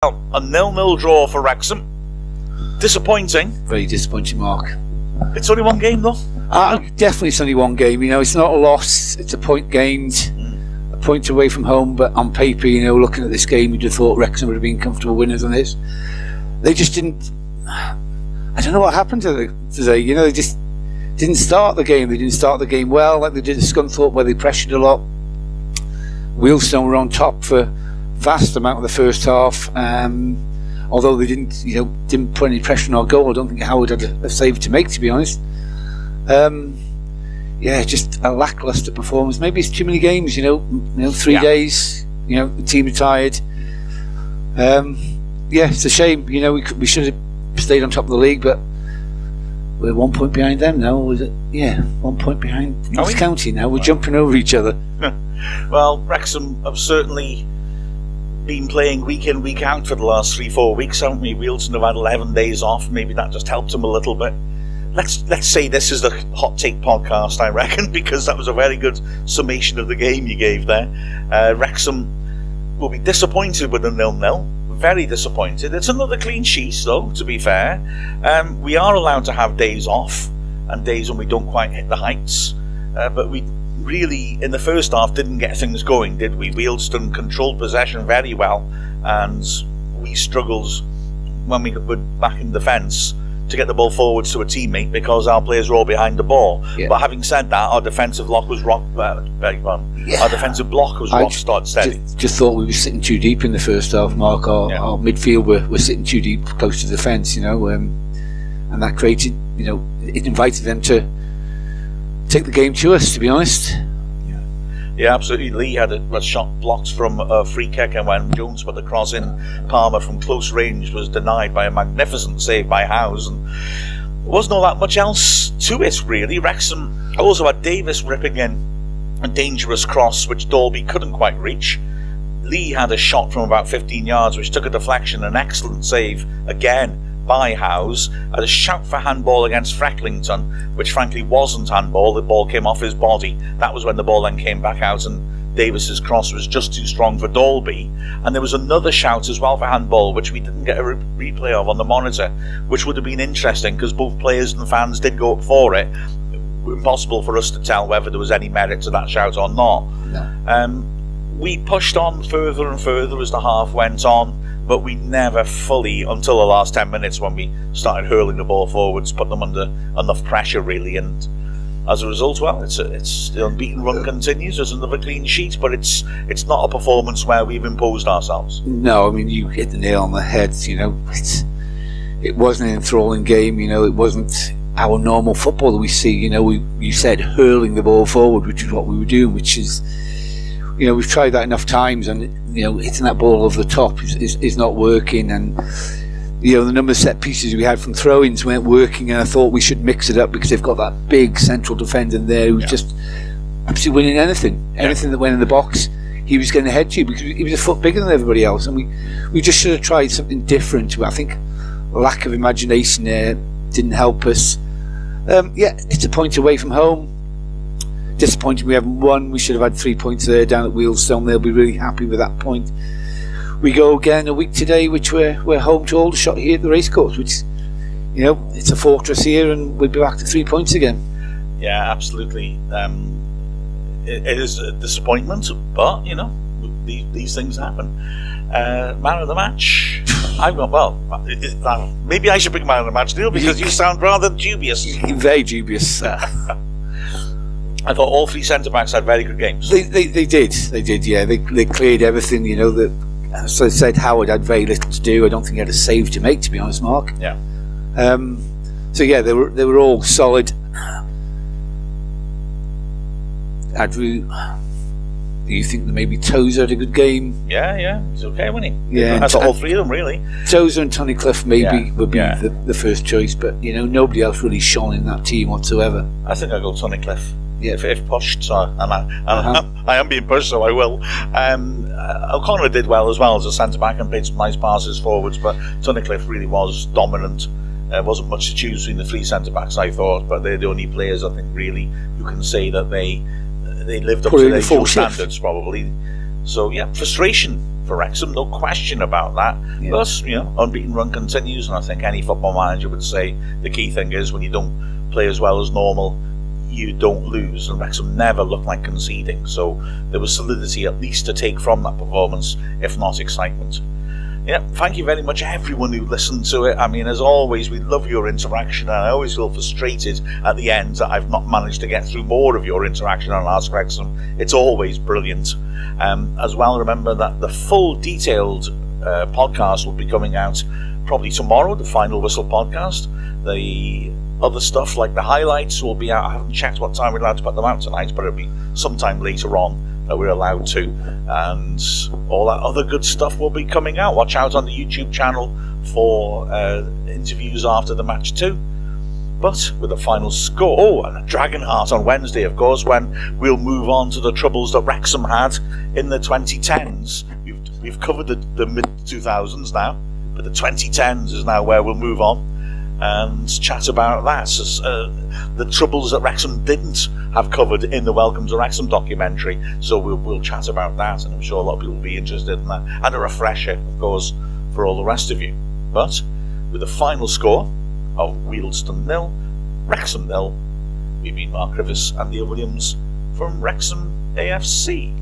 A 0-0 draw for Wrexham. Disappointing. Very disappointing, Mark. It's only one game, though. Definitely, it's only one game. You know, it's not a loss. It's a point gained, a point away from home. But on paper, you know, looking at this game, you'd have thought Wrexham would have been comfortable winners on this. They just didn't. I don't know what happened today. You know, they just didn't start the game. They didn't start the game well, like they did at Scunthorpe, where they pressured a lot. Wealdstone were on top for vast amount of the first half, although they didn't put any pressure on our goal. I don't think Howard had a save to make, to be honest. Yeah, just a lacklustre performance. Maybe it's too many games, you know, 3 days, you know, the team retired. Yeah, it's a shame. You know, we should have stayed on top of the league, but we're 1 point behind them now. Was it? Yeah, 1 point behind Notts County now. We're jumping over each other. Well, Wrexham have certainly been playing week in, week out for the last 3-4 weeks, haven't we? Wealdstone have had 11 days off. Maybe that just helped them a little bit. Let's say this is the hot take podcast, I reckon, because that was a very good summation of the game you gave there. Wrexham will be disappointed with a 0-0. Very disappointed. It's another clean sheet, though, to be fair. We are allowed to have days off and days when we don't quite hit the heights, but we really, in the first half, didn't get things going, did we? Wealdstone controlled possession very well, and we struggled when we were back in defence to get the ball forwards to a teammate because our players were all behind the ball. Yeah. But having said that, our defensive block was rock steady. Just thought we were sitting too deep in the first half, Mark. Our midfield were sitting too deep, close to the defence, you know, and that created, you know, it invited them to take the game to us, to be honest. Yeah, absolutely. Lee had a shot blocked from a free kick, and when Jones put the cross in, Palmer from close range was denied by a magnificent save by Howes, and there wasn't all that much else to it, really. Wrexham also had Davis ripping in a dangerous cross which Dalby couldn't quite reach. Lee had a shot from about 15 yards which took a deflection, an excellent save again by Howes. Had a shout for handball against Frecklington, which frankly wasn't handball. The ball came off his body. That was when the ball then came back out, and Davis's cross was just too strong for Dalby. And there was another shout as well for handball, which we didn't get a replay of on the monitor, which would have been interesting because both players and fans did go up for it. Impossible for us to tell whether there was any merit to that shout or not. No. We pushed on further and further as the half went on, but we never fully, until the last 10 minutes when we started hurling the ball forwards, put them under enough pressure, really. And as a result, well, it's the unbeaten run continues. There's another clean sheet, but it's not a performance where we've imposed ourselves. No, I mean, you hit the nail on the head. You know, it wasn't an enthralling game. You know, it wasn't our normal football that we see. You know, you said hurling the ball forward, which is what we were doing, which is, you know, we've tried that enough times, and you know, hitting that ball over the top is not working. And you know, the number of set pieces we had from throw-ins weren't working, and I thought we should mix it up because they've got that big central defender there who's just absolutely winning anything that went in the box. He was getting ahead to you because he was a foot bigger than everybody else, and we just should have tried something different. I think lack of imagination there didn't help us. Yeah, it's a point away from home. Disappointed we haven't won. We should have had 3 points there down at Wealdstone. They'll be really happy with that point. We go again a week today, which we're home to Aldershot here at the racecourse, which, you know, it's a fortress here, and we'll be back to 3 points again. Yeah, absolutely. It is a disappointment, but you know, these things happen. Man of the match. I've got, well, maybe I should pick man of the match, Neil, because you sound rather dubious. Very dubious. I thought all three centre-backs had very good games. They did, yeah. They cleared everything, you know. As I said, Howard had very little to do. I don't think he had a save to make, to be honest, Mark. Yeah. So yeah, they were all solid. Andrew, do you think that maybe Tozer had a good game? Yeah, he's okay, wasn't he? Yeah, I thought all three of them, really. Tozer and Tunnicliffe maybe would be the first choice, but you know, nobody else really shone in that team whatsoever. I think I'll go Tunnicliffe. Yeah, if pushed, so I am being pushed, so I will. O'Connor did well as a centre-back and played some nice passes forwards, but Tunnicliffe really was dominant. Wasn't much to choose between the three centre-backs, I thought, but they're the only players, I think, really, who can say that they lived up to their full standards, probably. So, yeah, frustration for Wrexham, no question about that. Yeah. Plus, you know, unbeaten run continues, and I think any football manager would say the key thing is when you don't play as well as normal, you don't lose, and Wrexham never looked like conceding, so there was solidity at least to take from that performance, if not excitement. Yeah, thank you very much everyone who listened to it. I mean, as always, we love your interaction, and I always feel frustrated at the end that I've not managed to get through more of your interaction on Ask Wrexham. It's always brilliant. As well, remember that the full detailed podcast will be coming out probably tomorrow, the Final Whistle podcast. The other stuff like the highlights will be out. I haven't checked what time we're allowed to put them out tonight, but it'll be sometime later on that we're allowed to, and all that other good stuff will be coming out. Watch out on the YouTube channel for interviews after the match too. But with a final score, and a Dragon Heart on Wednesday, of course, when we'll move on to the troubles that Wrexham had in the 2010s. We've covered the mid-2000s now, but the 2010s is now where we'll move on and chat about that. The troubles that Wrexham didn't have covered in the Welcome to Wrexham documentary. So we'll chat about that, and I'm sure a lot of people will be interested in that. And a refresher, of course, for all the rest of you. But with a final score of Wealdstone 0, Wrexham 0, we've been Mark Griffiths and Neil Williams from Wrexham AFC.